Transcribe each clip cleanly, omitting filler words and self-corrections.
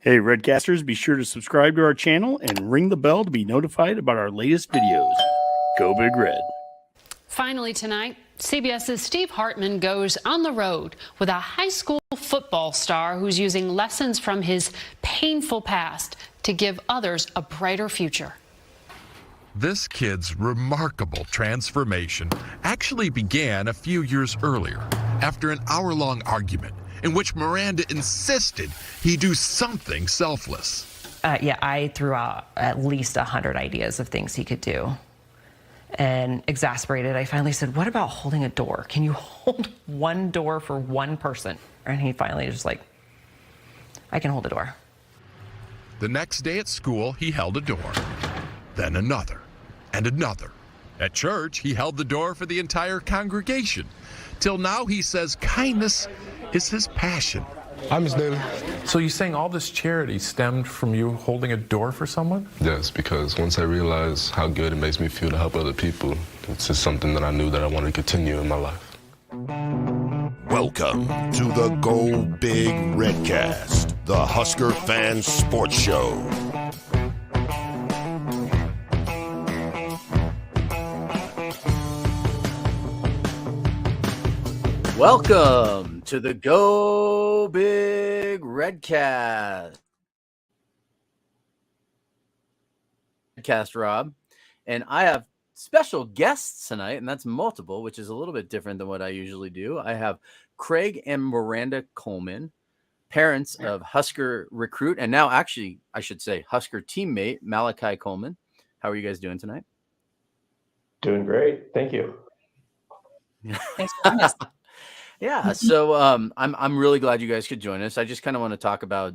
Hey, Redcasters, be sure to subscribe to our channel and ring the bell to be notified about our latest videos. Go Big Red. Finally tonight, CBS's Steve Hartman goes on the road with a high school football star who's using lessons from his painful past to give others a brighter future. This kid's remarkable transformation actually began a few years earlier after an hour-long argument in which Miranda insisted he do something selfless. I threw out at least 100 ideas of things he could do. And exasperated, I finally said, what about holding a door? Can you hold one door for one person? And he finally just like, I can hold a door. The next day at school, he held a door, then another, and another. At church, he held the door for the entire congregation, till now he says kindness is his passion. Hi, Miss Daly. So you're saying all this charity stemmed from you holding a door for someone? Yes, because once I realized how good it makes me feel to help other people, it's just something that I knew that I wanted to continue in my life. Welcome to the Go Big Redcast, the Husker fan sports show. Welcome to the Go Big Redcast. Redcast, Rob. And I have special guests tonight, and that's multiple, which is a little bit different than what I usually do. I have Craig and Miranda Coleman, parents of Husker recruit, and now actually, I should say, Husker teammate Malachi Coleman. How are you guys doing tonight? Doing great. Thank you. Thanks for having us. Yeah, so I'm really glad you guys could join us. I just kind of want to talk about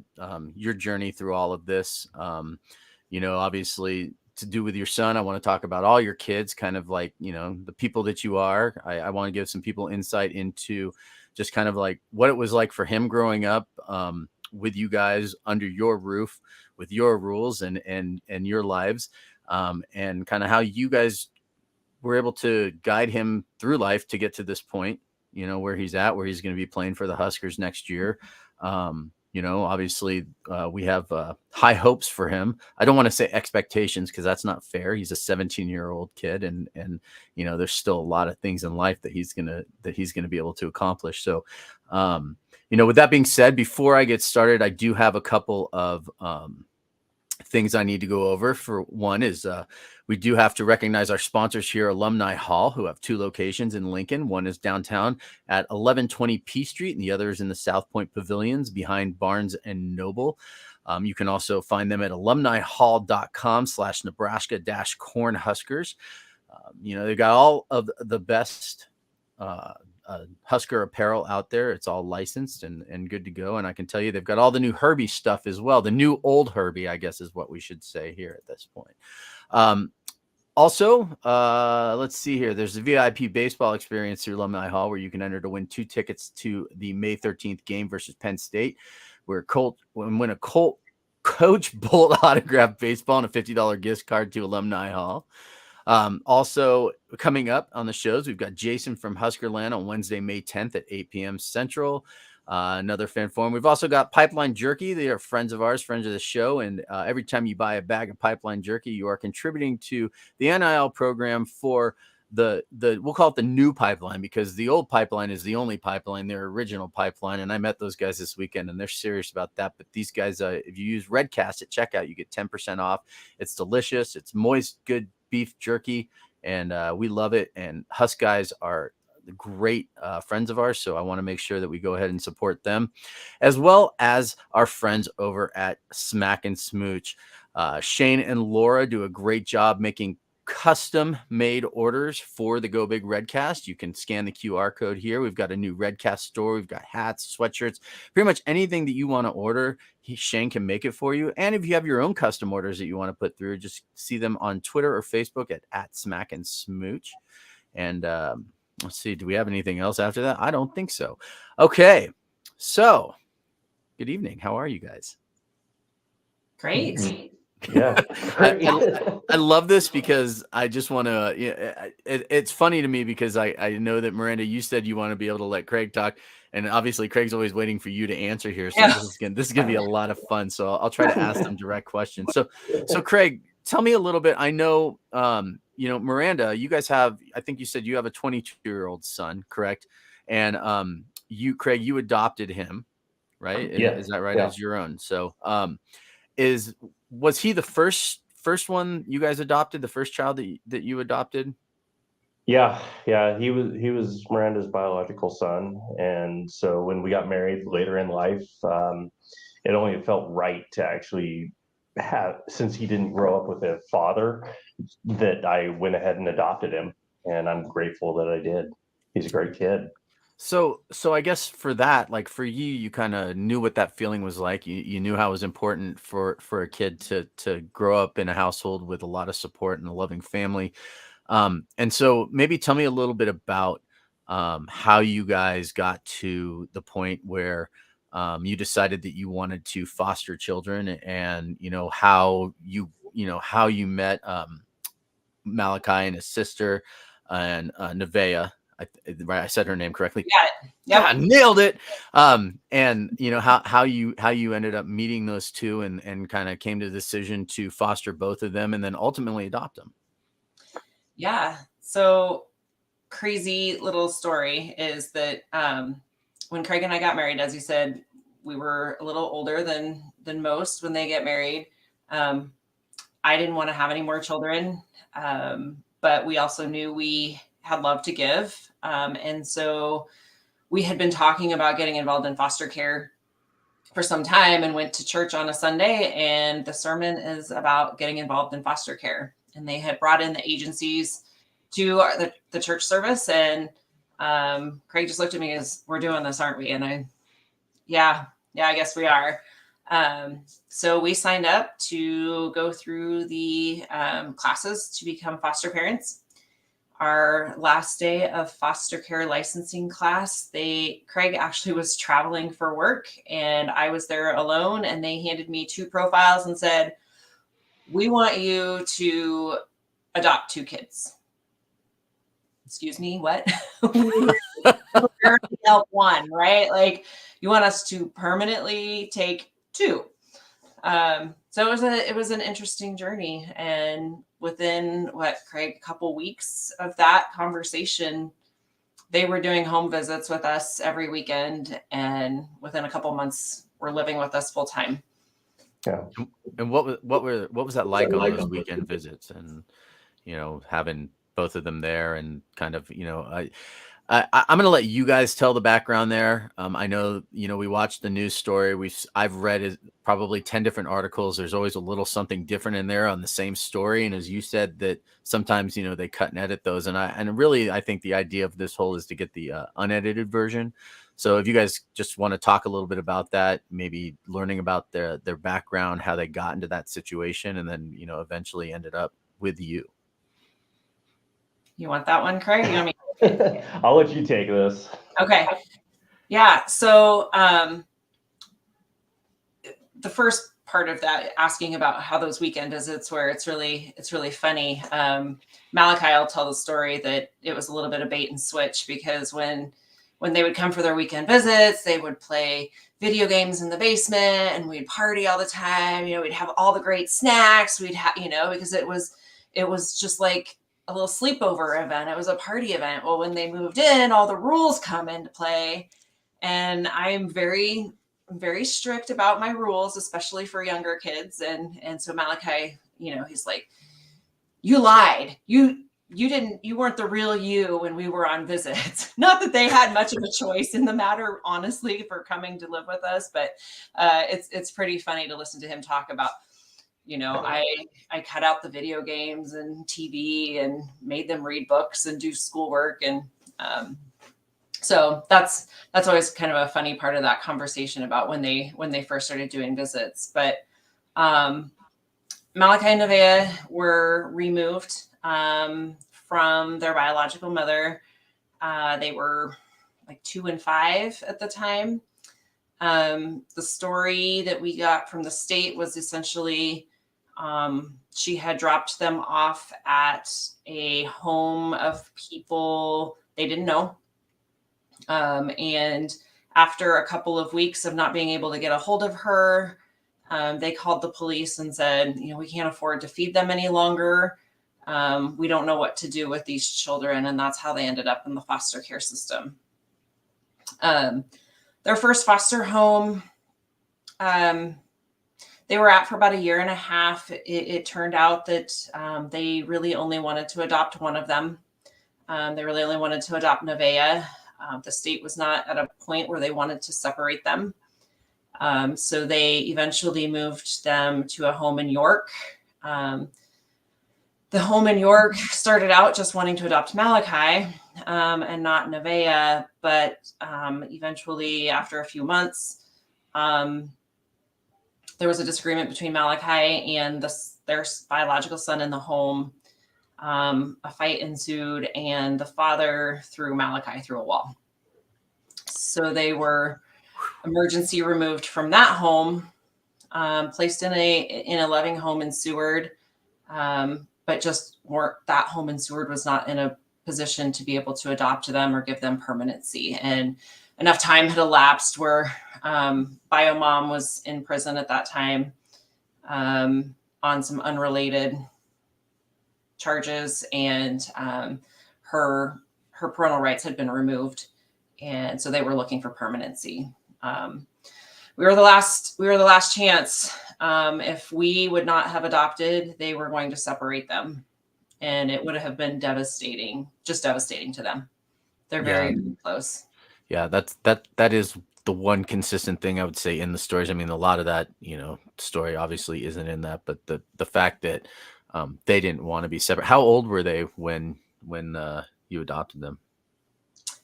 your journey through all of this. Obviously to do with your son. I want to talk about all your kids, kind of like, the people that you are. I want to give some people insight into just kind of like what it was like for him growing up with you guys under your roof, with your rules and your lives, and kind of how you guys were able to guide him through life to get to this point. Where he's at, where he's going to be playing for the Huskers next year. Obviously we have high hopes for him. I don't want to say expectations because that's not fair. He's a 17-year-old kid and there's still a lot of things in life that he's going to be able to accomplish. So, with that being said, before I get started, I do have a couple of things I need to go over. For one is we do have to recognize our sponsors here, Alumni Hall, who have two locations in Lincoln. One is downtown at 1120 P Street, and the other is in the South Point Pavilions behind Barnes and Noble. You can also find them at alumnihall.com/Nebraska-Cornhuskers. They've got all of the best Husker apparel out there. It's all licensed and good to go. And I can tell you they've got all the new Herbie stuff as well. The new old Herbie, I guess, is what we should say here at this point. Also, let's see here. There's a VIP baseball experience through Alumni Hall where you can enter to win 2 tickets to the May 13th game versus Penn State, where win a Coach Bolt autographed baseball and a $50 gift card to Alumni Hall. Also coming up on the shows, we've got Jason from Huskerland on Wednesday, May 10th at 8 p.m. Central. Another fan forum. We've also got Pipeline Jerky. They are friends of ours, friends of the show. And every time you buy a bag of Pipeline Jerky, you are contributing to the NIL program for we'll call it the new pipeline, because the old pipeline is the only pipeline, their original pipeline. And I met those guys this weekend and they're serious about that. But these guys, if you use Redcast at checkout, you get 10% off. It's delicious. It's moist, good beef jerky. And we love it. And Husk guys are great friends of ours, so I want to make sure that we go ahead and support them, as well as our friends over at Smack and Smooch. Shane and Laura do a great job making custom made orders for the Go Big Redcast. You can scan the QR code here. We've got a new Redcast store. We've got hats, sweatshirts, pretty much anything that you want to order, Shane can make it for you. And if you have your own custom orders that you want to put through, just see them on Twitter or Facebook at Smack and Smooch. And let's see, do we have anything else after that? I don't think so. Okay, so good evening. How are you guys? Great. Yeah. I love this because I just want to, it's funny to me because I know that Miranda, you said you want to be able to let Craig talk. and obviously Craig's always waiting for you to answer here. So Yeah. this is gonna be a lot of fun. So I'll try to ask some direct questions. So Craig, tell me a little bit. I know, Miranda, you guys have, I think you said you have a 22-year-old son, correct? And Craig, you adopted him, right? Yeah. Is that right? Yeah. As your own. So was he the first one you guys adopted, the first child that you adopted? Yeah. He was Miranda's biological son, and so when we got married later in life, it only felt right to actually have, since he didn't grow up with a father, that I went ahead and adopted him, and I'm grateful that I did. He's a great kid. So I guess for that, like for you, you kind of knew what that feeling was like. You knew how it was important for a kid to grow up in a household with a lot of support and a loving family. And so maybe tell me a little bit about how you guys got to the point where you decided that you wanted to foster children, and how you met Malachi and his sister, and Nevaeh. I said her name correctly. You got it. Yep. Yeah, nailed it. And how you ended up meeting those two, and kind of came to the decision to foster both of them and then ultimately adopt them. Yeah. So crazy little story is that when Craig and I got married, as you said, we were a little older than most when they get married. I didn't want to have any more children, but we also knew we had love to give. And so we had been talking about getting involved in foster care for some time, and went to church on a Sunday, and the sermon is about getting involved in foster care. And they had brought in the agencies to the church service. And Craig just looked at me as, we're doing this, aren't we? And I guess we are. So we signed up to go through the classes to become foster parents. Our last day of foster care licensing class, Craig actually was traveling for work, and I was there alone, and they handed me 2 profiles and said, we want you to adopt 2 kids. Excuse me, what? Help 1, right? Like, you want us to permanently take 2. So it was an interesting journey. And within Craig, a couple weeks of that conversation, they were doing home visits with us every weekend. And within a couple months, were living with us full time. Yeah. And what was that like on those weekend visits, and having both of them there, and kind of I'm going to let you guys tell the background there. I know, we watched the news story. I've read probably 10 different articles. There's always a little something different in there on the same story. And as you said, that sometimes, they cut and edit those. And really, I think the idea of this whole is to get the unedited version. So if you guys just want to talk a little bit about that, maybe learning about their background, how they got into that situation, and then, eventually ended up with you. You want that one, Craig? You want me? I'll let you take this. Okay. Yeah. So the first part of that, asking about how those weekend visits were, it's really funny. Malachi, I'll tell the story that it was a little bit of bait and switch, because when they would come for their weekend visits, they would play video games in the basement, and we'd party all the time. We'd have all the great snacks. We'd have, because it was just like a little sleepover event. It was a party event. Well, when they moved in, all the rules come into play, and I'm very, very strict about my rules, especially for younger kids. And so Malachi, he's like, you lied. You weren't the real you when we were on visits. Not that they had much of a choice in the matter, honestly, for coming to live with us, but it's pretty funny to listen to him talk about, I cut out the video games and TV and made them read books and do schoolwork. And so that's always kind of a funny part of that conversation about when they first started doing visits. But Malachi and Nevaeh were removed from their biological mother. They were like 2 and 5 at the time. The story that we got from the state was essentially she had dropped them off at a home of people they didn't know. And After a couple of weeks of not being able to get a hold of her, they called the police and said, we can't afford to feed them any longer. We don't know what to do with these children. And that's how they ended up in the foster care system. Their first foster home, they were at for about a year and a half. It turned out that they really only wanted to adopt one of them. They really only wanted to adopt Nevaeh. The state was not at a point where they wanted to separate them. So they eventually moved them to a home in York. The home in York started out just wanting to adopt Malachi and not Nevaeh, but eventually, after a few months, there was a disagreement between Malachi and their biological son in the home. A fight ensued, and the father threw Malachi through a wall. So they were emergency removed from that home, placed in a loving home in Seward, but just that home in Seward was not in a position to be able to adopt them or give them permanency. And enough time had elapsed where Bio Mom was in prison at that time on some unrelated charges, and her parental rights had been removed, and so they were looking for permanency. We were the last chance. If we would not have adopted, they were going to separate them, and it would have been devastating to them. They're very close. Yeah, that is the one consistent thing I would say in the stories. I mean, a lot of that, story obviously isn't in that, but the fact that they didn't want to be separate. How old were they when you adopted them?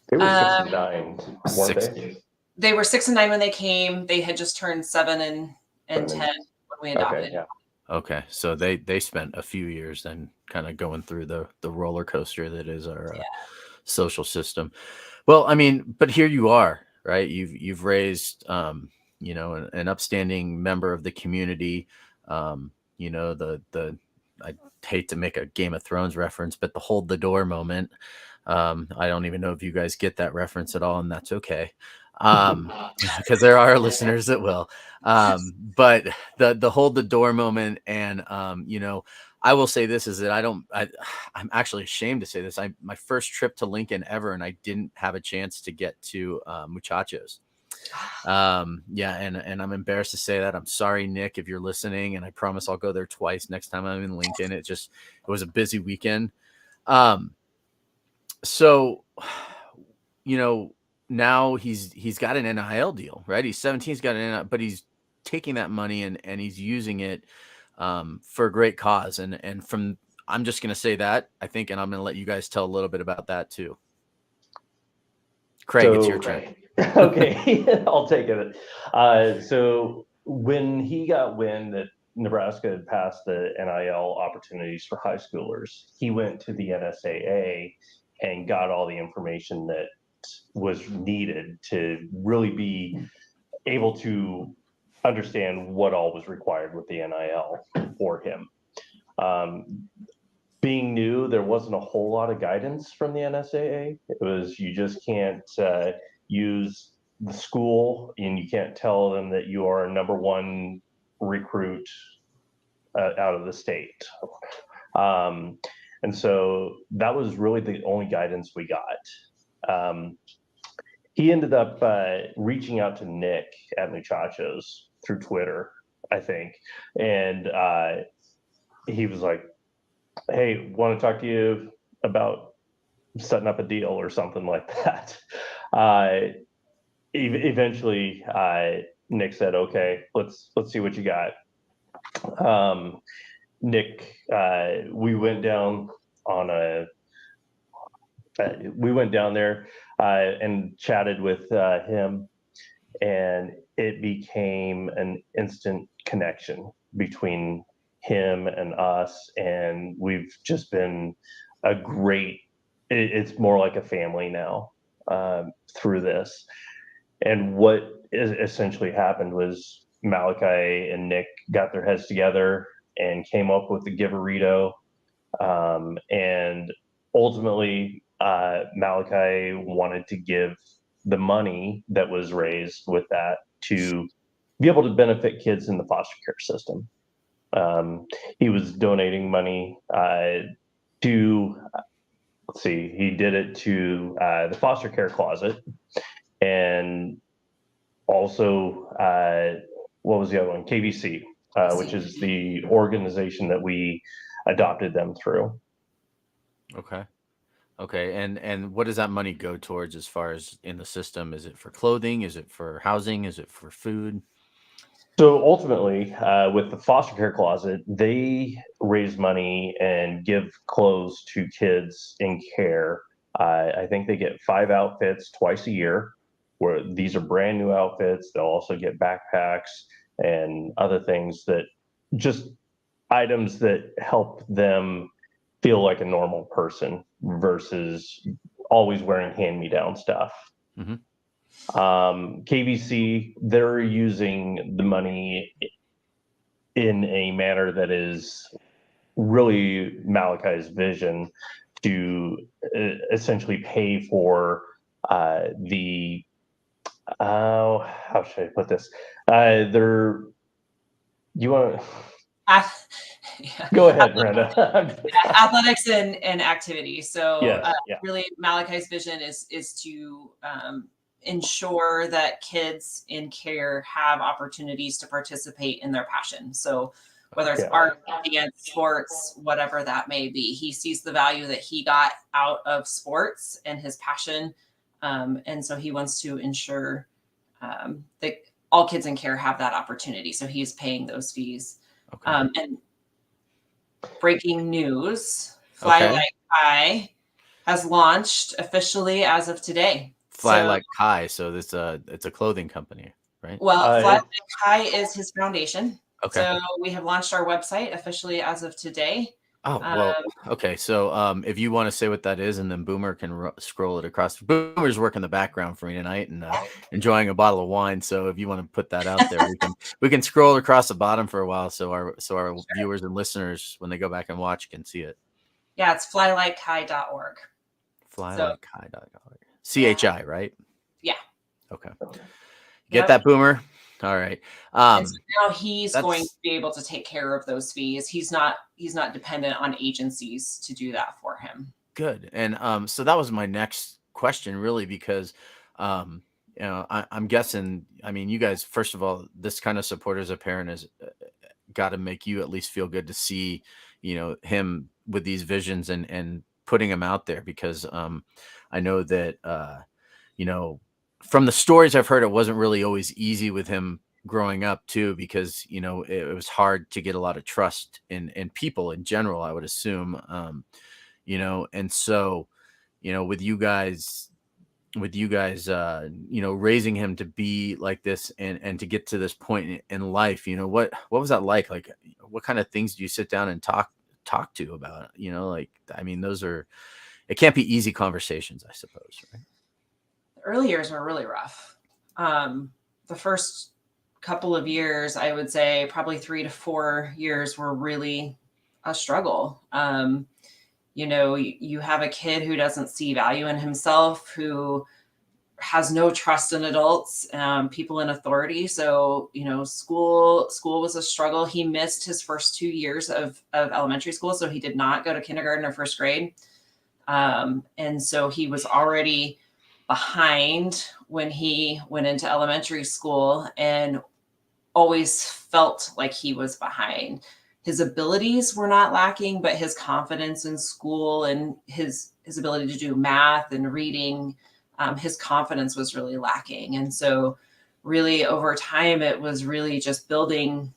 They were 6 and 9, weren't they? They were 6 and 9 when they came. They had just turned 7 and 10 when we adopted. Okay, yeah. Okay, so they spent a few years then kind of going through the roller coaster that is our social system. Well, I mean, but here you are, right? You've raised, an upstanding member of the community. I hate to make a Game of Thrones reference, but the hold the door moment. I don't even know if you guys get that reference at all, and that's okay. Because there are listeners that will. But the hold the door moment, and I will say this is that I'm actually ashamed to say this. My first trip to Lincoln ever, and I didn't have a chance to get to Muchachos. And I'm embarrassed to say that. I'm sorry, Nick, if you're listening, and I promise I'll go there twice next time I'm in Lincoln. It was a busy weekend. So, now he's got an NIL deal, right? He's 17, he's got an NIL, but he's taking that money and he's using it for a great cause. And I'm just going to say that, I think, and I'm going to let you guys tell a little bit about that too. Craig, it's your turn. Okay, I'll take it. So when he got wind that Nebraska had passed the NIL opportunities for high schoolers, he went to the NSAA and got all the information that was needed to really be able to understand what all was required with the NIL for him. Being new, there wasn't a whole lot of guidance from the NSAA. It was, you just can't use the school, and you can't tell them that you are a number one recruit out of the state. And so that was really the only guidance we got. He ended up reaching out to Nick at Muchachos through Twitter, I think. And he was like, hey, want to talk to you about setting up a deal or something like that. Eventually, Nick said, okay, let's see what you got. Nick, we went down there and chatted with him, and it became an instant connection between him and us, and we've just been it's more like a family now through this. And what essentially happened was Malachi and Nick got their heads together and came up with the Giverito. And ultimately, Malachi wanted to give the money that was raised with that to be able to benefit kids in the foster care system. He was donating money to, he did it to the foster care closet, and also, what was the other one? KVC, which is the organization that we adopted them through. Okay. Okay. And what does that money go towards as far as in the system? Is it for clothing? Is it for housing? Is it for food? So ultimately, with the foster care closet, they raise money and give clothes to kids in care. I think they get 5 outfits twice a year, where these are brand new outfits. They'll also get backpacks and other things, that just items that help them feel like a normal person versus always wearing hand-me-down stuff. Mm-hmm. KVC, they're using the money in a manner that is really Malachis Vision to essentially pay for the how should I put this? You want to go ahead, Miranda. Athletics and activity. So Yes, really Malachis Vision is to ensure that kids in care have opportunities to participate in their passion. So whether it's art, dance, sports, whatever that may be, he sees the value that he got out of sports and his passion. And so he wants to ensure that all kids in care have that opportunity. So he's paying those fees. Okay. And breaking news, Fly Like Kai has launched officially as of today. Like Kai, so it's a clothing company, right? Well, Fly Like Kai is his foundation. Okay. So we have launched our website officially as of today. Oh, well, okay. So if you want to say what that is, and then Boomer can scroll it across. Boomer's working the background for me tonight and enjoying a bottle of wine. So if you want to put that out there, we can scroll across the bottom for a while, so our viewers and listeners, when they go back and watch, can see it. Yeah, it's flylikekai.org. Flylikekai.org. CHI, right? Yeah. Okay. Get that, Boomer? All right. So now he's going to be able to take care of those fees. He's not dependent on agencies to do that for him. Good. And so that was my next question, really, because I'm guessing, I mean, you guys, first of all, this kind of support as a parent has got to make you at least feel good to see, him with these visions and putting him out there, because I know that, from the stories I've heard, it wasn't really always easy with him growing up too, because, it was hard to get a lot of trust in people in general, I would assume, and so, with you guys, raising him to be like this and to get to this point in life, what was that like? Like, what kind of things do you sit down and talk to about, I mean, it can't be easy conversations, I suppose, right? Early years were really rough. The first couple of years, I would say probably 3 to 4 years, were really a struggle. You have a kid who doesn't see value in himself, who has no trust in adults, people in authority. So, school was a struggle. He missed his first 2 years of elementary school. So he did not go to kindergarten or first grade. And so he was already behind when he went into elementary school, and always felt like he was behind. His abilities were not lacking, but his confidence in school and his ability to do math and reading, his confidence was really lacking. And so really over time, it was really just building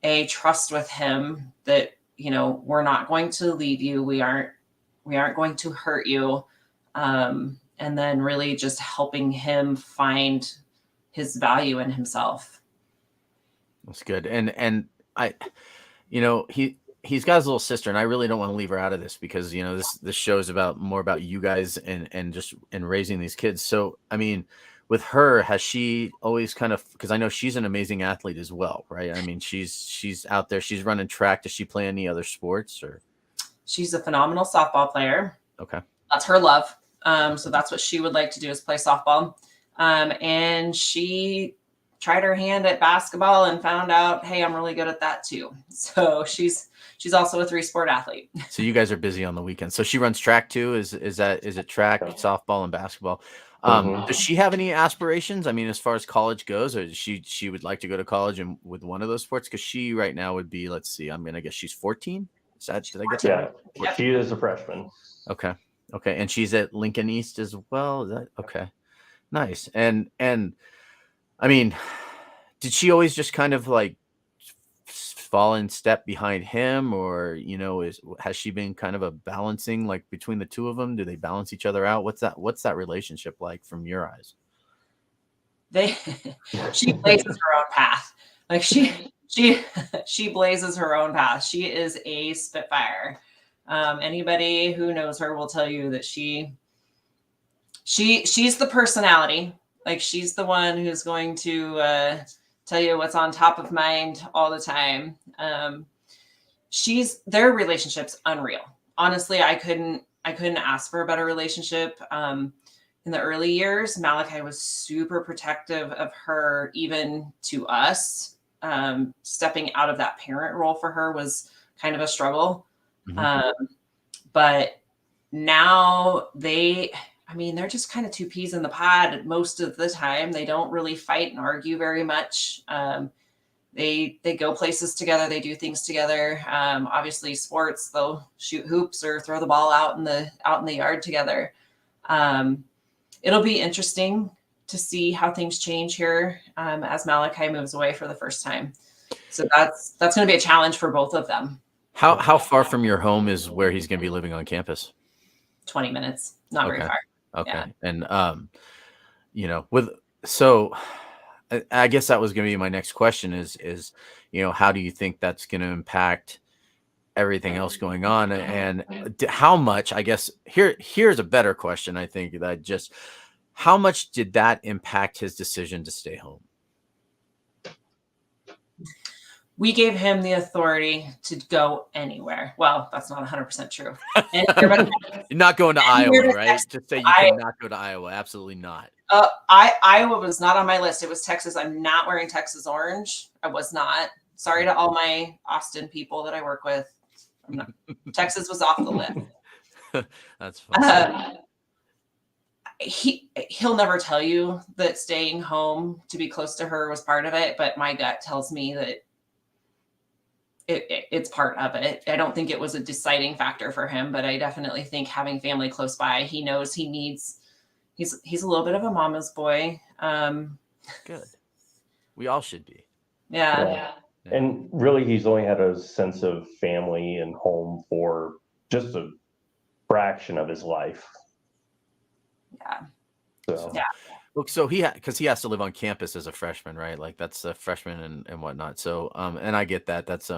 a trust with him that, we're not going to leave you. We aren't going to hurt you. And then really just helping him find his value in himself. That's good. And I, he's got his little sister, and I really don't want to leave her out of this, because, this show is more about you guys and raising these kids. So, I mean, with her, has she always kind of, because I know she's an amazing athlete as well, right? I mean, she's out there, she's running track. Does she play any other sports, or? She's a phenomenal softball player. Okay. That's her love. So that's what she would like to do, is play softball. And she tried her hand at basketball and found out, hey, I'm really good at that too. So she's also a 3-sport athlete. So you guys are busy on the weekends. So she runs track too. Is it track, softball, and basketball? Does she have any aspirations? I mean, as far as college goes, or she would like to go to college and with one of those sports? Because she right now would be, let's see, I guess she's 14. Did I get that right? Yeah, she is a freshman. Okay. And she's at Lincoln East as well. Is that okay? Nice. And I mean, did she always just kind of like fall in step behind him, or has she been kind of a balancing, like, between the two of them? Do they balance each other out? What's that relationship like from your eyes? She blazes her own path. Like she blazes her own path. She is a spitfire. Anybody who knows her will tell you that she's the personality. Like, she's the one who's going to tell you what's on top of mind all the time. Their relationship's unreal. Honestly, I couldn't ask for a better relationship. In the early years, Malachi was super protective of her, even to us. Stepping out of that parent role for her was kind of a struggle. Mm-hmm. But now they're just kind of two peas in the pod most of the time. They don't really fight and argue very much. They go places together. They do things together. Obviously sports, they'll shoot hoops or throw the ball out in the yard together. It'll be interesting to see how things change here as Malachi moves away for the first time. So that's going to be a challenge for both of them. How far from your home is where he's going to be living on campus? 20 minutes, not very far. Okay. Yeah. And I guess that was going to be my next question is how do you think that's going to impact everything else going on, and how much, I guess here's a better question. I think that how much did that impact his decision to stay home? We gave him the authority to go anywhere. Well, that's not 100% true. You're not going to Iowa, right? Just say you cannot go to Iowa. Absolutely not. Iowa was not on my list. It was Texas. I'm not wearing Texas orange. I was not. Sorry to all my Austin people that I work with. Texas was off the list. That's fine. He'll never tell you that staying home to be close to her was part of it, but my gut tells me that it's part of it. I don't think it was a deciding factor for him, but I definitely think having family close by, he knows he needs. He's a little bit of a mama's boy. Good. We all should be. Yeah. And really, he's only had a sense of family and home for just a fraction of his life. Yeah. So. Yeah. Look, so because he has to live on campus as a freshman, right? Like that's a freshman and whatnot. So, and I get that. That's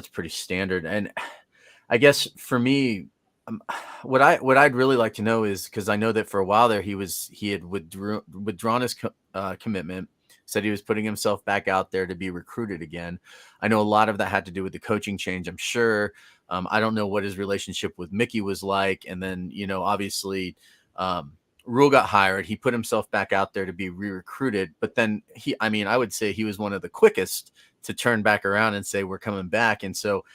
pretty standard. And I guess for me, what I'd really like to know is, because I know that for a while there he had withdrawn his commitment, said he was putting himself back out there to be recruited again. I know a lot of that had to do with the coaching change, I'm sure. I don't know what his relationship with Mickey was like. And then, obviously, Rule got hired. He put himself back out there to be re-recruited. But then I would say he was one of the quickest to turn back around and say, we're coming back. And so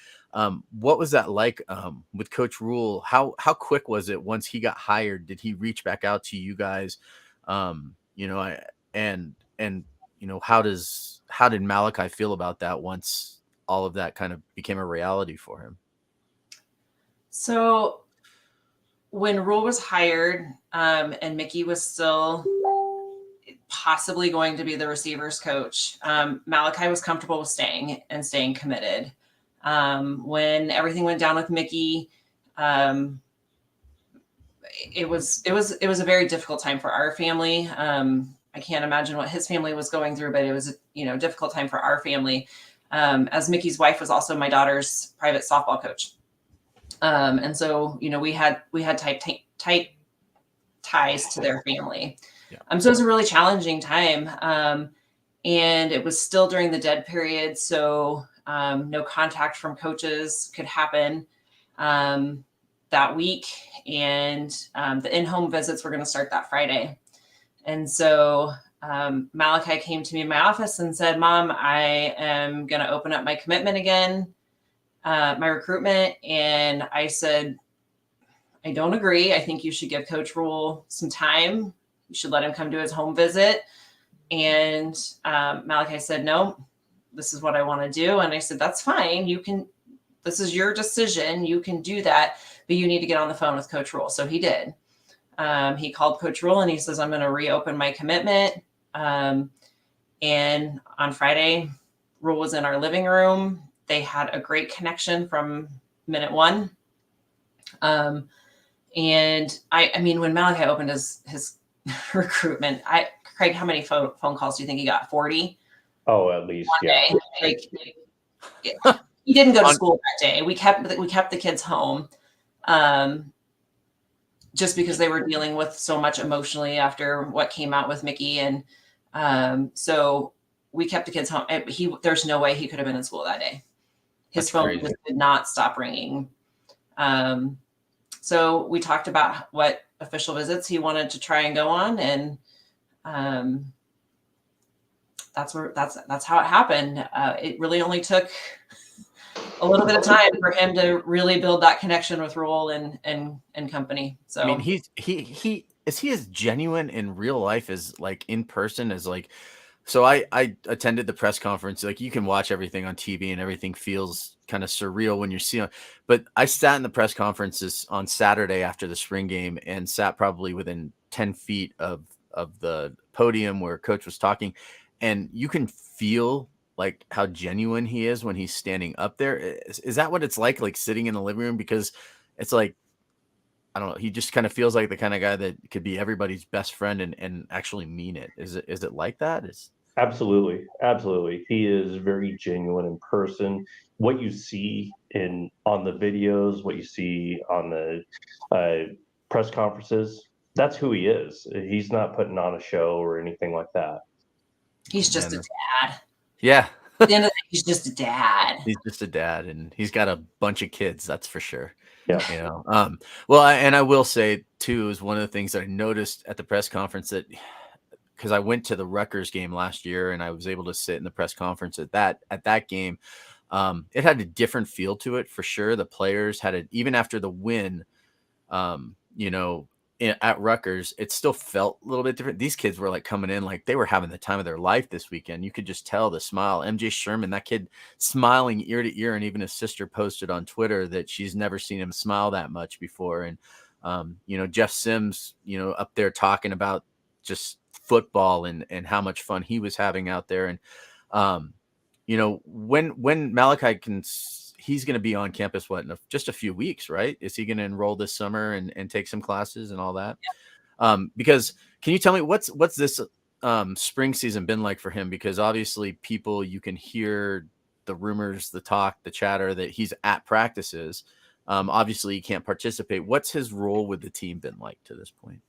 what was that like with Coach Rule? How quick was it once he got hired? Did he reach back out to you guys? How did Malachi feel about that once all of that kind of became a reality for him? So when Rule was hired and Mickey was still possibly going to be the receivers coach, Malachi was comfortable with staying committed. When everything went down with Mickey, it was a very difficult time for our family. I can't imagine what his family was going through, but it was a difficult time for our family. As Mickey's wife was also my daughter's private softball coach. And so, we had tight ties to their family. Yeah. So it was a really challenging time. And it was still during the dead period. So, no contact from coaches could happen. that week, and the in-home visits were going to start that Friday. And so Malachi came to me in my office and said, "Mom, I am going to open up my commitment again, my recruitment." And I said, "I don't agree. I think you should give Coach Rule some time. You should let him come to his home visit." And Malachi said, "No, this is what I want to do." And I said, "That's fine. This is your decision. You can do that, but you need to get on the phone with Coach Rule." So he did. He called Coach Rule and he says, "I'm going to reopen my commitment." And on Friday, Rule was in our living room. They had a great connection from minute one. And I mean, when Malachi opened his recruitment, Craig, how many phone calls do you think he got? 40? Oh, at least, yeah. Like, he didn't go to school that day. We kept the kids home, just because they were dealing with so much emotionally after what came out with Mickey, and so we kept the kids home. There's no way he could have been in school that day. His phone just did not stop ringing. So we talked about what official visits he wanted to try and go on, and that's how it happened. It really only took a little bit of time for him to really build that connection with Rule and company. So I mean, he is as genuine in real life as like in person as like. So I attended the press conference. Like, you can watch everything on TV and everything feels kind of surreal when you see it. But I sat in the press conferences on Saturday after the spring game and sat probably within 10 feet of the podium where Coach was talking. And you can feel like how genuine he is when he's standing up there. Is that what it's like sitting in the living room? Because it's like, I don't know. He just kind of feels like the kind of guy that could be everybody's best friend and actually mean it. Is it like that? Absolutely. He is very genuine in person. What you see on the videos, what you see on the press conferences, that's who he is. He's not putting on a show or anything like that. He's just a dad. Yeah. At the end of the day, he's just a dad. He's just a dad, and he's got a bunch of kids. That's for sure. Yeah. You know. Well, I will say too, is one of the things that I noticed at the press conference that, because I went to the Rutgers game last year and I was able to sit in the press conference at that game. It had a different feel to it for sure. The players had it, even after the win, at Rutgers, it still felt a little bit different. These kids were like coming in like they were having the time of their life this weekend. You could just tell the smile. MJ Sherman, that kid smiling ear to ear, and even his sister posted on Twitter that she's never seen him smile that much before. And Jeff Sims, up there talking about just football and how much fun he was having out there. And when Malachi he's going to be on campus in just a few weeks, right? Is he going to enroll this summer and take some classes and all that? Yeah. Because can you tell me what's this spring season been like for him? Because obviously you can hear the rumors, the talk, the chatter that he's at practices. Obviously he can't participate. What's his role with the team been like to this point?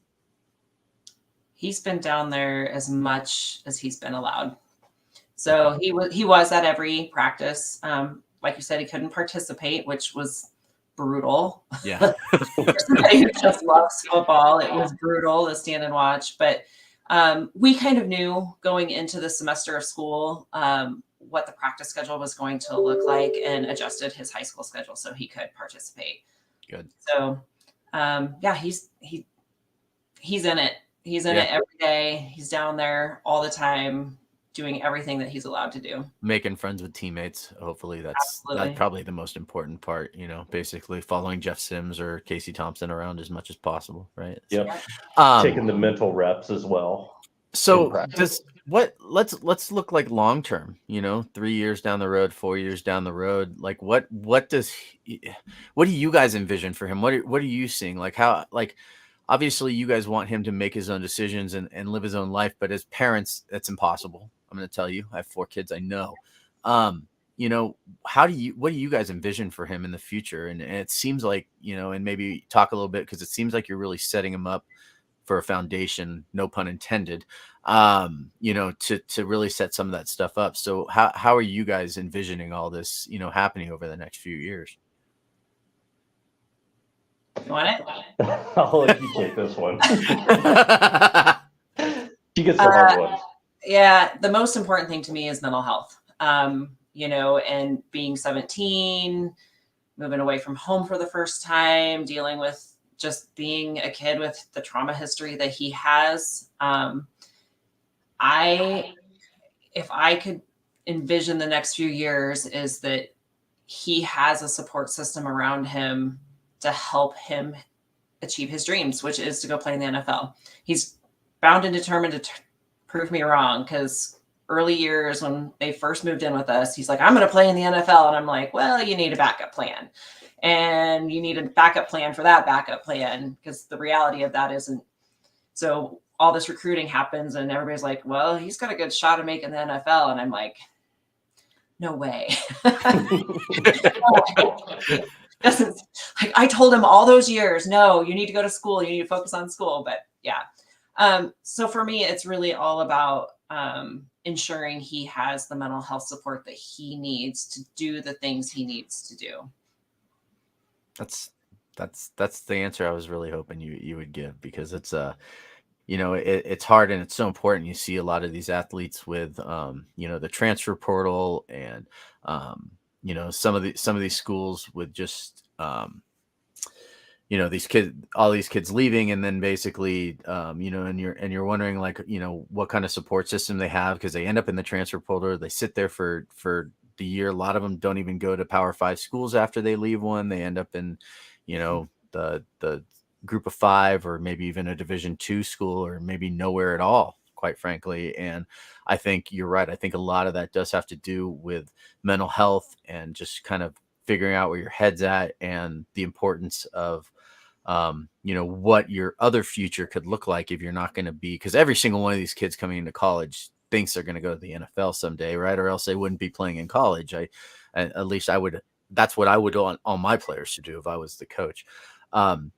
He's been down there as much as he's been allowed. So he was at every practice. Like you said, he couldn't participate, which was brutal. Yeah. For somebody who just loves football, it was brutal to stand and watch. But we kind of knew going into the semester of school what the practice schedule was going to look like, and adjusted his high school schedule so he could participate. Good. So he's in it. He's in it every day. He's down there all the time, doing everything that he's allowed to do. Making friends with teammates. Hopefully that's probably the most important part, basically following Jeff Sims or Casey Thompson around as much as possible. Right. Yep. Taking the mental reps as well. So let's look like long-term, 3 years down the road, 4 years down the road. Like what do you guys envision for him? What are you seeing? Like how, obviously you guys want him to make his own decisions and live his own life, but as parents, that's impossible. I'm going to tell you, I have 4 kids. I know, what do you guys envision for him in the future? And it seems like, and maybe talk a little bit, because it seems like you're really setting him up for a foundation, no pun intended, to really set some of that stuff up. So how are you guys envisioning all this, happening over the next few years? You want it? I'll let you take this one. She gets the hard ones. Yeah, the most important thing to me is mental health. And being 17, moving away from home for the first time, dealing with just being a kid with the trauma history that he has. If I could envision the next few years, is that he has a support system around him to help him achieve his dreams, which is to go play in the NFL. He's bound and determined to prove me wrong, because early years when they first moved in with us, he's like, I'm going to play in the NFL. And I'm like, well, you need a backup plan. And you need a backup plan for that backup plan, because the reality of that isn't. So all this recruiting happens and everybody's like, well, he's got a good shot of making the NFL. And I'm like, no way. Doesn't, like, I told him all those years, no, you need to go to school. You need to focus on school. But yeah. So for me, it's really all about ensuring he has the mental health support that he needs to do the things he needs to do. That's the answer I was really hoping you would give, because it's it's hard and it's so important. You see a lot of these athletes with the transfer portal and some of these schools with just all these kids leaving, and then basically and you're wondering, like, what kind of support system they have, because they end up in the transfer portal. They sit there for the year. A lot of them don't even go to Power 5 schools after they leave one. They end up in the group of 5, or maybe even a Division II school, or maybe nowhere at all, quite frankly. And I think you're right. I think a lot of that does have to do with mental health and just kind of figuring out where your head's at, and the importance of what your other future could look like if you're not going to be, because every single one of these kids coming into college thinks they're going to go to the NFL someday, right? Or else they wouldn't be playing in college. At least I would. That's what I would want all my players to do if I was the coach.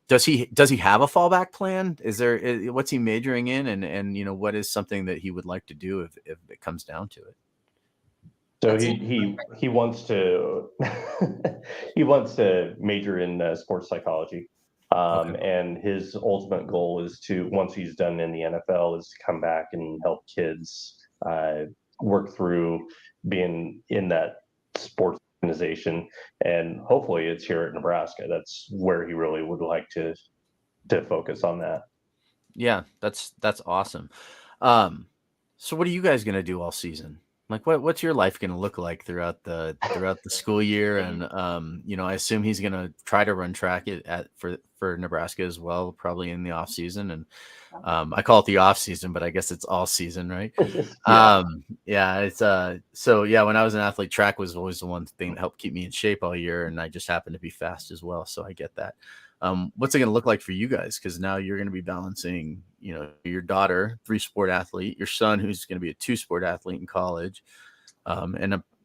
Does he have a fallback plan? What's he majoring in, and what is something that he would like to do if it comes down to it? So he wants to he wants to major in sports psychology, Okay. and his ultimate goal is to, once he's done in the NFL, is to come back and help kids work through being in that sports organization, and hopefully it's here at Nebraska. That's where he really would like to focus on that. Yeah, that's awesome. So what are you guys gonna do all season? Like, what's your life gonna look like throughout the school year? And I assume he's gonna try to run track for Nebraska as well, probably in the off season. And I call it the off season, but I guess it's all season, right? It's so yeah, when I was an athlete, track was always the one thing that helped keep me in shape all year, and I just happened to be fast as well, so I get that. What's it going to look like for you guys? Because now you're going to be balancing, your daughter, 3-sport athlete, your son, who's going to be a 2-sport athlete in college.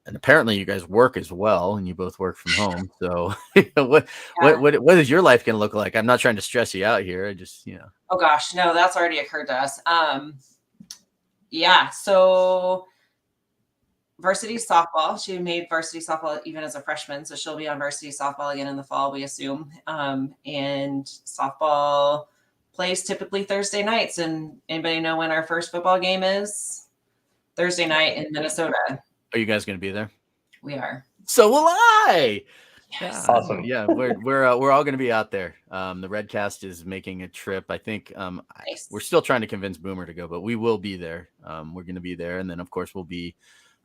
And apparently you guys work as well, and you both work from home. So what is your life going to look like? I'm not trying to stress you out here. I just, Oh gosh, no, that's already occurred to us. So varsity softball. She made varsity softball even as a freshman, so she'll be on varsity softball again in the fall, we assume. And softball plays typically Thursday nights. And anybody know when our first football game is? Thursday night in Minnesota. Are you guys going to be there? We are. So will I. Yes. Awesome. Yeah, we're all going to be out there. The Redcast is making a trip. I think Nice. we're still trying to convince Boomer to go, but we will be there. We're going to be there, and then of course we'll be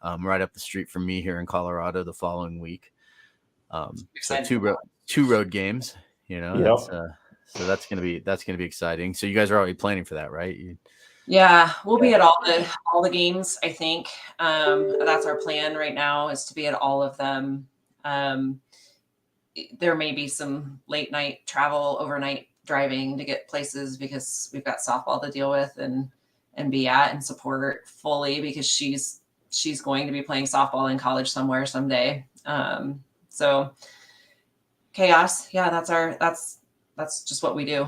right up the street from me here in Colorado the following week. So two road games. Yep. So that's gonna be exciting. So you guys are already planning for that, right? Yeah, we'll be at all the games, I think. That's our plan right now, is to be at all of them. There may be some late night travel, overnight driving to get places, because we've got softball to deal with and be at and support fully, because she's going to be playing softball in college somewhere someday. So chaos. Yeah, that's just what we do.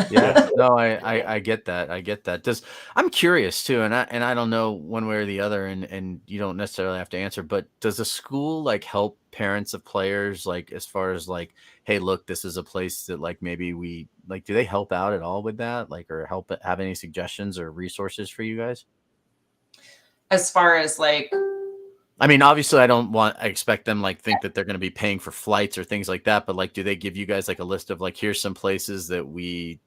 Yeah, no, I get that. I get that. I'm curious too, and I don't know one way or the other, and you don't necessarily have to answer, but does the school like help parents of players, like as far as like, hey, look, this is a place that like maybe we like, do they help out at all with that, like, or have any suggestions or resources for you guys? As far as like, I mean, obviously, I expect them like think that they're going to be paying for flights or things like that, but like, do they give you guys like a list of like, here's some places that we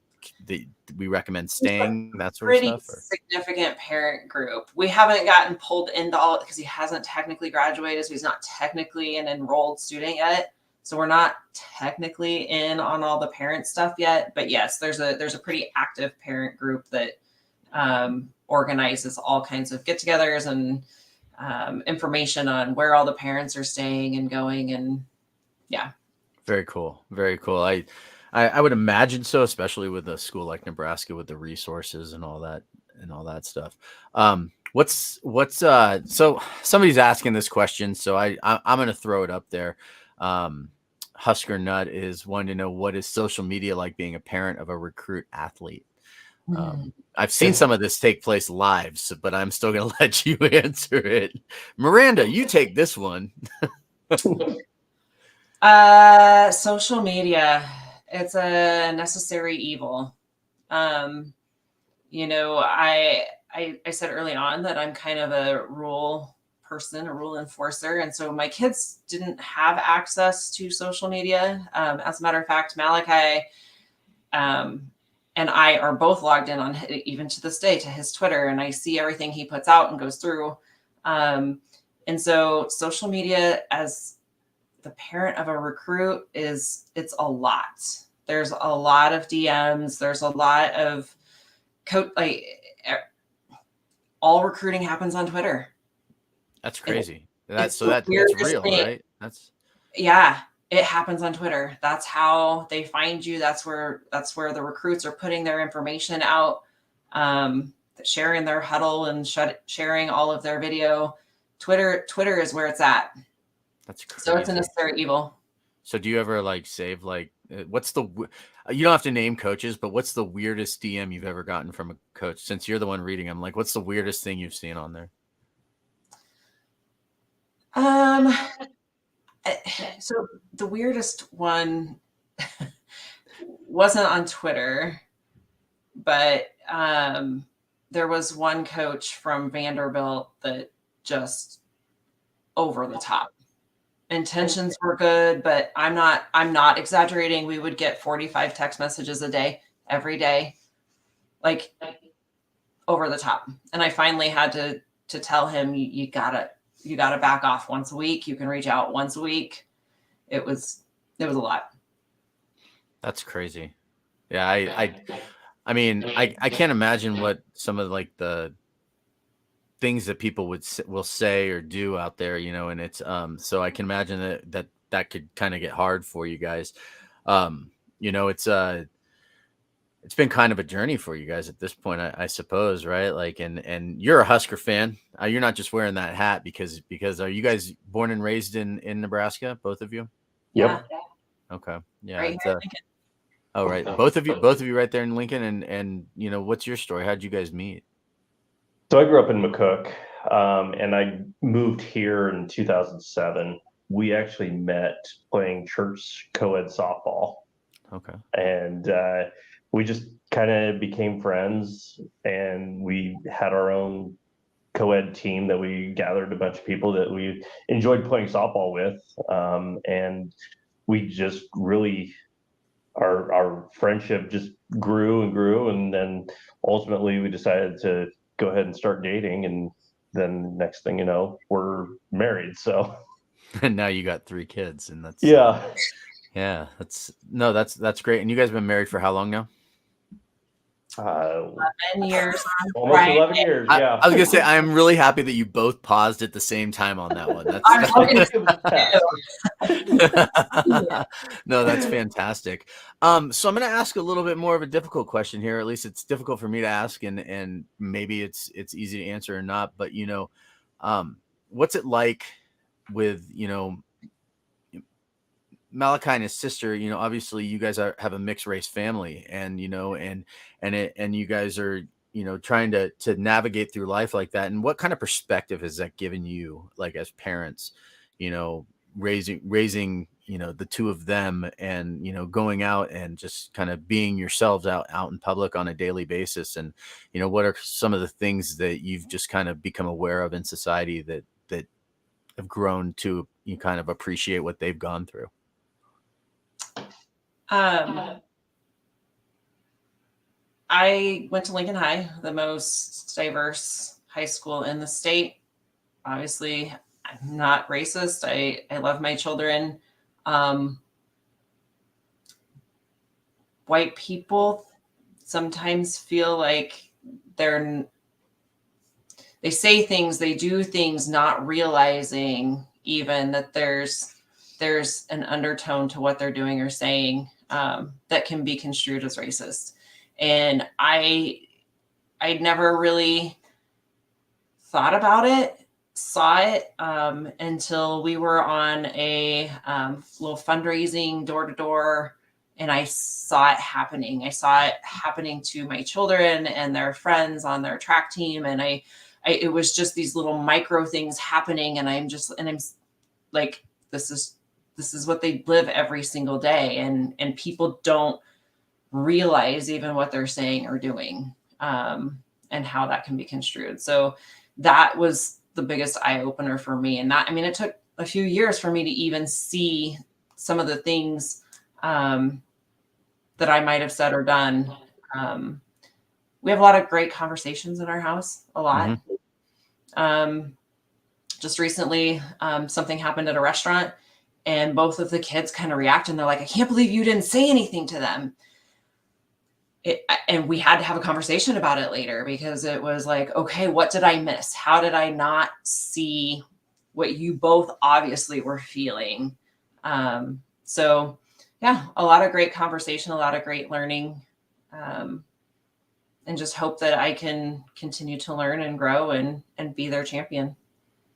recommend staying, that sort of pretty stuff? Or? significant parent group. We haven't gotten pulled into all because he hasn't technically graduated, so he's not technically an enrolled student yet. So we're not technically in on all the parent stuff yet. But yes, there's a pretty active parent group that organizes all kinds of get-togethers and information on where all the parents are staying and going, and yeah. Very cool. Very cool. I would imagine so, especially with a school like Nebraska with the resources and all that stuff. So somebody's asking this question, so I'm going to throw it up there. Husker Nut is wanting to know, what is social media like being a parent of a recruit athlete? I've seen some of this take place live, but I'm still going to let you answer it. Miranda, you take this one. Social media, it's a necessary evil. You know, I said early on that I'm kind of a rule person, a rule enforcer. And so my kids didn't have access to social media. As a matter of fact, Malachi, and I are both logged in on, even to this day, to his Twitter, and I see everything he puts out and goes through. And so social media as the parent of a recruit it's a lot. There's a lot of DMs. There's a lot of all recruiting happens on Twitter. That's crazy. That's real, right? Yeah, it happens on Twitter. That's how they find you. That's where the recruits are putting their information out, sharing their huddle and sharing all of their video. Twitter is where it's at. That's crazy. So it's a necessary evil. So do you ever like save like what's the you don't have to name coaches, but what's the weirdest DM you've ever gotten from a coach? Since you're the one reading them, like what's the weirdest thing you've seen on there? So the weirdest one wasn't on Twitter, but there was one coach from Vanderbilt that just over the top. Intentions were good, but I'm not exaggerating. We would get 45 text messages a day, every day, like over the top. And I finally had to tell him, you gotta back off once a week. You can reach out once a week. It was a lot. That's crazy. Yeah. I mean, I can't imagine what some of like the things that people will say or do out there, you know, and it's, so I can imagine that could kind of get hard for you guys. You know, it's been kind of a journey for you guys at this point, I suppose, right? Like, and you're a Husker fan. You're not just wearing that hat because are you guys born and raised in Nebraska, both of you? Yep. Okay. Yeah. Right here in Lincoln. Oh, right. Both of you right there in Lincoln. And you know, what's your story? How'd you guys meet? So I grew up in McCook, and I moved here in 2007. We actually met playing church co-ed softball. Okay. And we just kind of became friends, and we had our own co-ed team that we gathered a bunch of people that we enjoyed playing softball with. And we just really, our friendship just grew and grew. And then ultimately we decided to go ahead and start dating. And then next thing you know, we're married. So. And now you got 3 kids, and that's, yeah. Yeah, that's great. And you guys have been married for how long now? 11 years. Almost 11 years. Yeah. I was gonna say, I'm really happy that you both paused at the same time on that one. No, that's fantastic. So I'm gonna ask a little bit more of a difficult question here. At least it's difficult for me to ask, and maybe it's easy to answer or not. But you know, what's it like with, you know, Malachi and his sister, obviously you guys have a mixed race family, and and you guys are, trying to navigate through life like that. And what kind of perspective has that given you, like as parents, raising, the two of them, and, going out and just kind of being yourselves out in public on a daily basis. And, what are some of the things that you've just kind of become aware of in society that have grown to, you kind of appreciate what they've gone through? I went to Lincoln High, the most diverse high school in the state. Obviously, I'm not racist. I love my children. White people sometimes feel like they say things, they do things, not realizing even that there's an undertone to what they're doing or saying that can be construed as racist. And I never really thought about it, saw it until we were on a little fundraising door-to-door, and I saw it happening. I saw it happening to my children and their friends on their track team. And it was just these little micro things happening. And I'm like, this is what they live every single day. And people don't realize even what they're saying or doing, and how that can be construed. So that was the biggest eye opener for me. And it took a few years for me to even see some of the things that I might have said or done. We have a lot of great conversations in our house, a lot. Mm-hmm. Just recently, something happened at a restaurant, and both of the kids kind of react, and they're like, I can't believe you didn't say anything to them. And we had to have a conversation about it later, because it was like, okay, what did I miss? How did I not see what you both obviously were feeling? So yeah, a lot of great conversation, a lot of great learning, and just hope that I can continue to learn and grow and be their champion.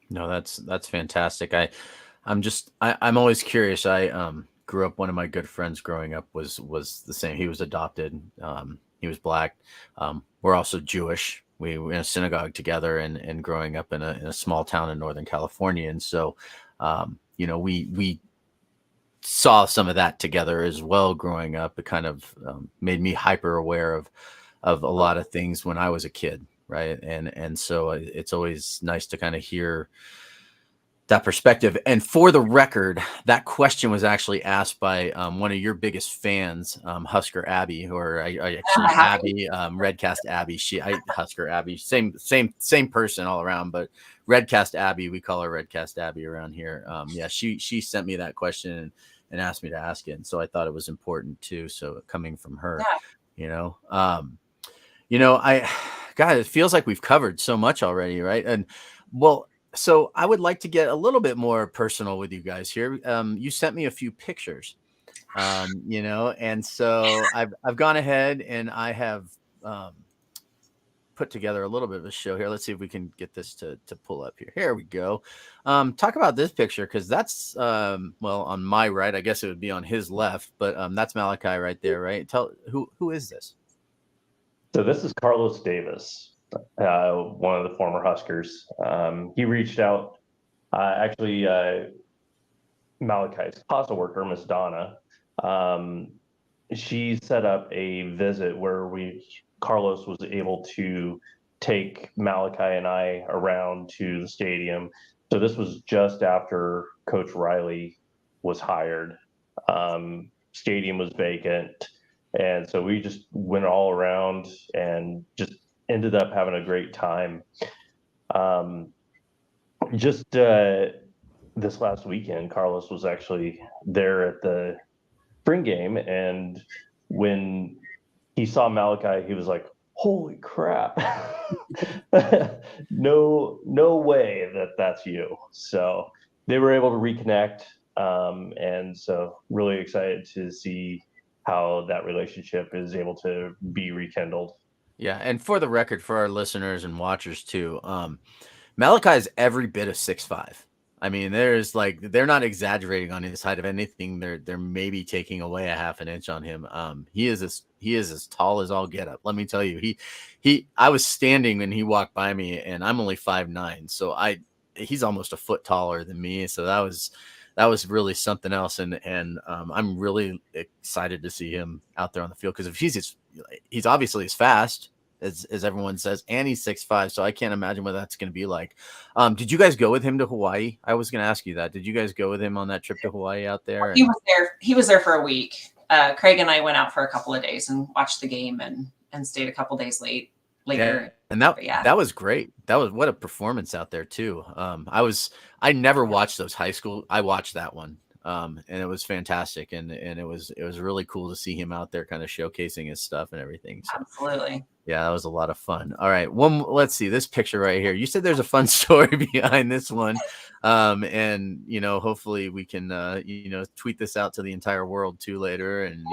No, that's fantastic. I'm always curious. I grew up, one of my good friends growing up was the same. He was adopted. He was Black. We're also Jewish. We were in a synagogue together, and growing up in a small town in Northern California. And so, we saw some of that together as well growing up. It kind of made me hyper aware of a lot of things when I was a kid. Right. And so it's always nice to kind of hear that perspective. And for the record, that question was actually asked by one of your biggest fans, Husker Abby, or I actually Abby, Redcast Abby. Husker Abby, same person all around, but Redcast Abby, we call her Redcast Abby around here. She sent me that question and asked me to ask it, and so I thought it was important too. So coming from her, God, it feels like we've covered so much already, right? And well, so I would like to get a little bit more personal with you guys here. You sent me a few pictures, and so I've gone ahead and I have put together a little bit of a show here. Let's see if we can get this to pull up here. Here we go. Talk about this picture, because that's on my right. I guess it would be on his left, but that's Malachi right there, right? Tell who is this? So this is Carlos Davis, one of the former Huskers. He reached out, Malachi's casa worker, Miss Donna. She set up a visit where Carlos was able to take Malachi and I around to the stadium. So this was just after Coach Riley was hired. Stadium was vacant. And so we just went all around and just ended up having a great time. This last weekend, Carlos was actually there at the spring game. And when he saw Malachi, he was like, holy crap. No way that's you. So they were able to reconnect. And so really excited to see how that relationship is able to be rekindled. Yeah. And for the record, for our listeners and watchers too, Malachi is every bit of 6'5". I mean, there's like they're not exaggerating on his height. Of anything, they're maybe taking away a half an inch on him. He is as tall as all get up. Let me tell you, I was standing when he walked by me, and I'm only 5'9", so he's almost a foot taller than me. So that was really something else, and I'm really excited to see him out there on the field, because if he's obviously as fast as everyone says, and he's 6'5", so I can't imagine what that's going to be like. Did you guys go with him to Hawaii? I was going to ask you that. Did you guys go with him on that trip to Hawaii out there? He was there for a week. Craig and I went out for a couple of days and watched the game and stayed a couple days later. Yeah, and that was great. That was what a performance out there too. I never watched those high school. I watched that one. And it was fantastic, and it was really cool to see him out there kind of showcasing his stuff and everything. So, absolutely. Yeah, that was a lot of fun. All right. Let's see this picture right here. You said there's a fun story behind this one. And hopefully we can tweet this out to the entire world too later. And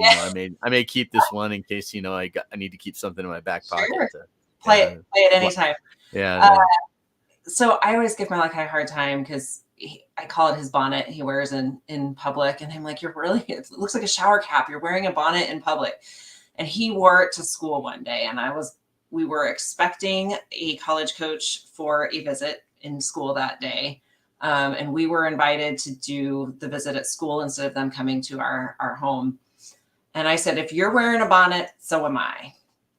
I may keep this one in case I need to keep something in my back pocket. To play it anytime. Yeah. So I always give Malachi a hard time because I call it his bonnet he wears in public. And I'm like, it looks like a shower cap. You're wearing a bonnet in public. And he wore it to school one day. And we were expecting a college coach for a visit in school that day. And we were invited to do the visit at school instead of them coming to our home. And I said, if you're wearing a bonnet, so am I.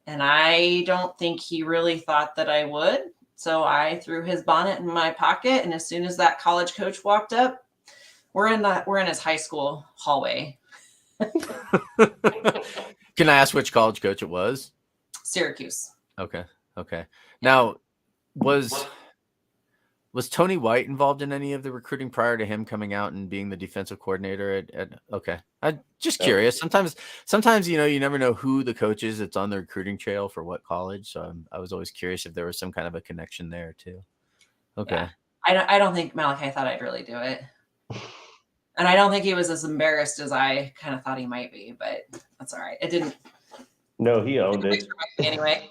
And I don't think he really thought that I would. So I threw his bonnet in my pocket. And as soon as that college coach walked up, we're in his high school hallway. Can I ask which college coach it was? Syracuse. Okay. Now, was Tony White involved in any of the recruiting prior to him coming out and being the defensive coordinator okay. I'm just curious. Sometimes you never know who the coach is that's on the recruiting trail for what college. So I was always curious if there was some kind of a connection there too. Okay. Yeah. I don't think Malachi thought I'd really do it. And I don't think he was as embarrassed as I kind of thought he might be, but that's all right. It didn't. No, he owned it. Anyway.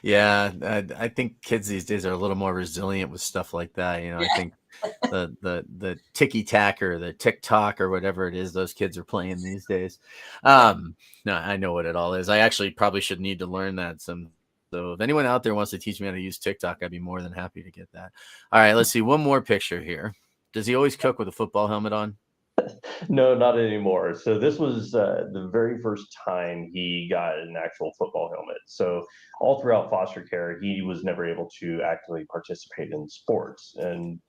Yeah. I think kids these days are a little more resilient with stuff like that. I think the ticky tack or the TikTok or whatever it is those kids are playing these days. No, I know what it all is. I actually probably should need to learn that some. So if anyone out there wants to teach me how to use TikTok, I'd be more than happy to get that. All right, let's see one more picture here. Does he always cook with a football helmet on? No, not anymore. So this was the very first time he got an actual football helmet. So all throughout foster care, he was never able to actively participate in sports. And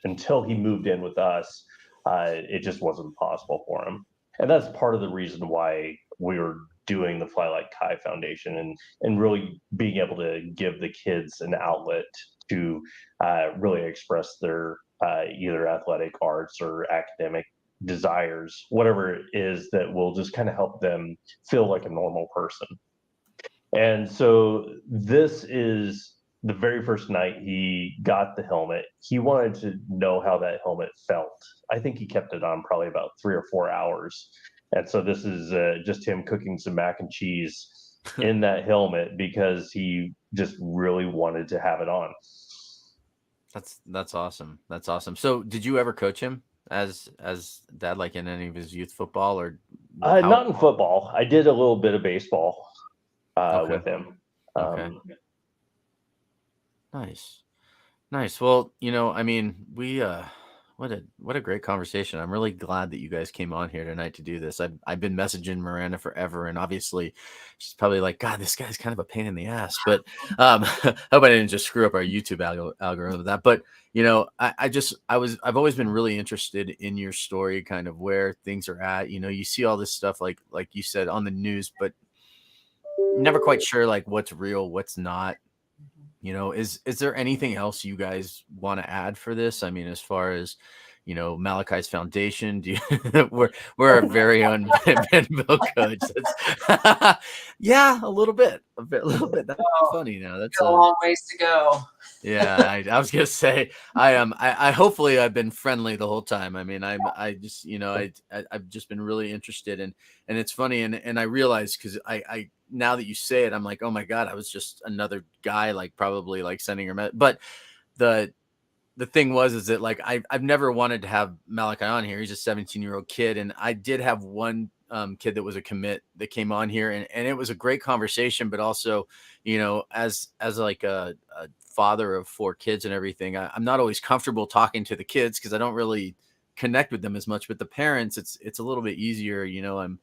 until he moved in with us, it just wasn't possible for him. And that's part of the reason why we were doing the Fly Like Kai Foundation and really being able to give the kids an outlet to really express their either athletic, arts, or academic desires, whatever it is that will just kind of help them feel like a normal person. And so this is the very first night he got the helmet. He wanted to know how that helmet felt. I think he kept it on probably about 3 or 4 hours. And so this is just him cooking some mac and cheese in that helmet because he just really wanted to have it on. That's awesome. That's awesome. So did you ever coach him as dad, like in any of his youth football or not in football? I did a little bit of baseball with him. Okay. Nice. Well, I mean, we what a great conversation. I'm really glad that you guys came on here tonight to do this. I've been messaging Miranda forever, and obviously she's probably like, God, this guy's kind of a pain in the ass. But I hope I didn't just screw up our YouTube algorithm with that. But I've always been really interested in your story, kind of where things are at. You see all this stuff like you said on the news, but never quite sure like what's real, what's not. Is there anything else you guys want to add for this? I mean, as far as, Malachi's foundation, we're a very own Ben Bill coach. Yeah, a little bit. That's funny now. That's a long ways to go. Yeah, I was gonna say I hopefully I've been friendly the whole time. I mean, I've just been really interested and it's funny and I realize because I now that you say it, I'm like, oh my God, I was just another guy, like probably like sending her, but the the thing is that like I've never wanted to have Malachi on here. He's a 17-year-old kid, and I did have one kid that was a commit that came on here, and it was a great conversation. But also, you know, as like a father of 4 kids and everything, I'm not always comfortable talking to the kids because I don't really connect with them as much. But the parents, it's a little bit easier. You know,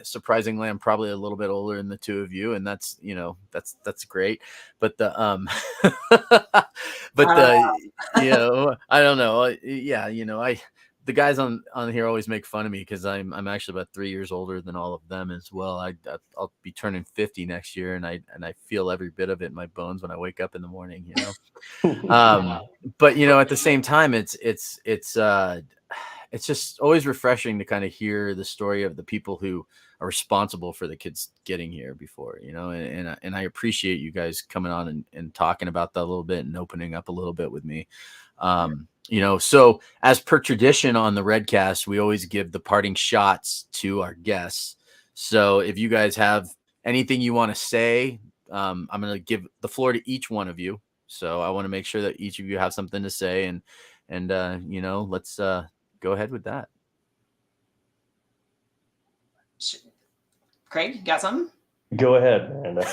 surprisingly, I'm probably a little bit older than the two of you, and that's, you know, that's great. But the you know, I don't know. Yeah, you know, the guys on here always make fun of me because I'm actually about 3 years older than all of them as well. I'll be turning 50 next year, and I feel every bit of it in my bones when I wake up in the morning, you know. But you know, at the same time, it's just always refreshing to kind of hear the story of the people who are responsible for the kids getting here before, you know, and I appreciate you guys coming on and talking about that a little bit and opening up a little bit with me. You know, so as per tradition on the Redcast, we always give the parting shots to our guests. So if you guys have anything you want to say, I'm going to give the floor to each one of you. So I want to make sure that each of you have something to say, and you know, let's go ahead with that. Craig, you got something? Go ahead, Miranda.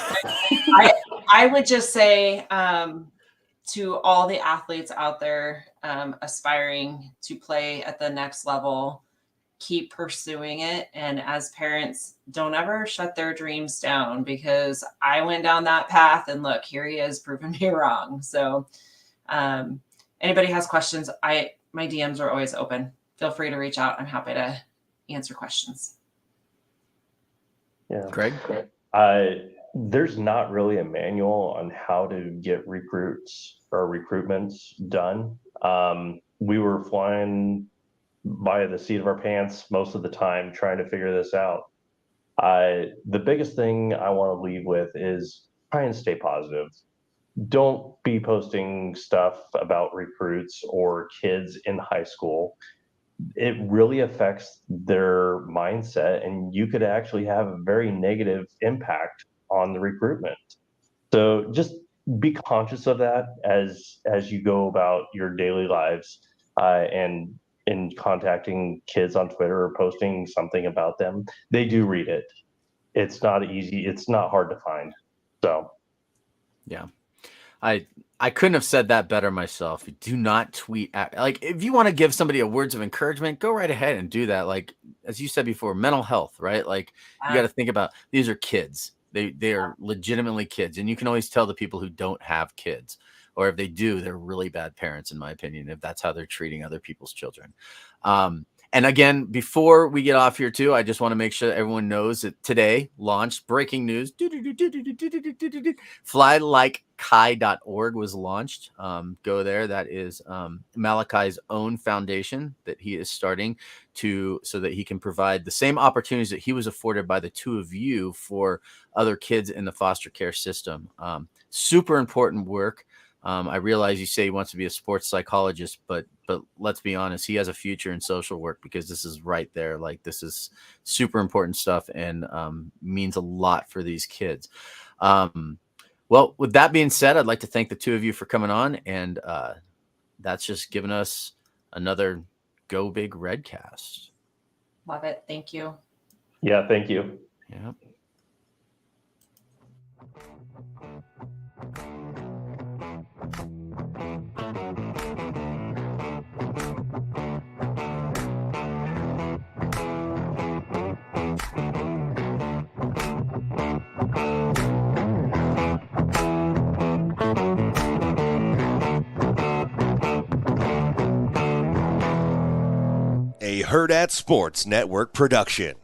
I would just say to all the athletes out there aspiring to play at the next level, keep pursuing it. And as parents, don't ever shut their dreams down, because I went down that path and look, here he is proving me wrong. So anybody has questions, my DMs are always open. Feel free to reach out. I'm happy to answer questions. Yeah. Craig? There's not really a manual on how to get recruits or recruitments done. We were flying by the seat of our pants most of the time trying to figure this out. The biggest thing I want to leave with is try and stay positive. Don't be posting stuff about recruits or kids in high school. It really affects their mindset, and you could actually have a very negative impact on the recruitment. So just be conscious of that as you go about your daily lives, and in contacting kids on Twitter or posting something about them. They do read it. It's not easy. It's not hard to find. So, yeah, I couldn't have said that better myself. Do not tweet like, if you want to give somebody a words of encouragement, go right ahead and do that. Like, as you said before, mental health, right? Like, you got to think about, these are kids. They are legitimately kids. And you can always tell the people who don't have kids, or if they do, they're really bad parents, in my opinion, if that's how they're treating other people's children. And again, before we get off here too, I just want to make sure that everyone knows that today launched breaking news. FlyLikeKai.org was launched. Go there. That is Malachi's own foundation that he is starting so that he can provide the same opportunities that he was afforded by the two of you for other kids in the foster care system. Super important work. I realize you say he wants to be a sports psychologist, but let's be honest, he has a future in social work, because this is right there. Like, this is super important stuff, and means a lot for these kids. Well, with that being said, I'd like to thank the two of you for coming on, and that's just given us another Go Big Redcast. Love it. Thank you. yeah, thank you. Yeah. A Herd at Sports Network production.